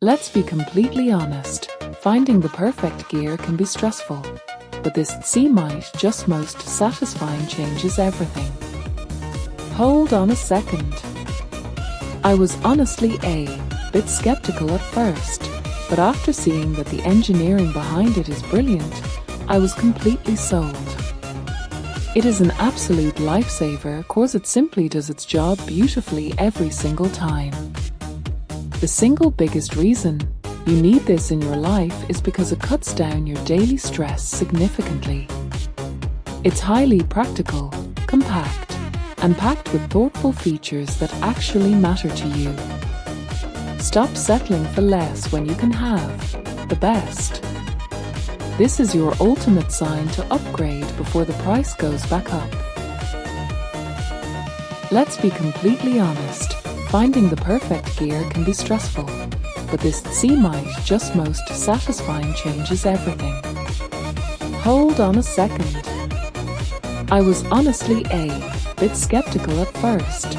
Let's be completely honest, finding the perfect gear can be stressful, but this just most satisfying changes everything. Hold on a second. I was honestly a bit skeptical at first, but after seeing that the engineering behind it is brilliant, I was completely sold. It is an absolute lifesaver cause it simply does its job beautifully every single time. The single biggest reason you need this in your life is because it cuts down your daily stress significantly. It's highly practical, compact, and packed with thoughtful features that actually matter to you. Stop settling for less when you can have the best. This is your ultimate sign to upgrade before the price goes back up. Let's be completely honest, finding the perfect gear can be stressful, but this just most satisfying changes everything. Hold on a second. I was honestly a bit skeptical at first,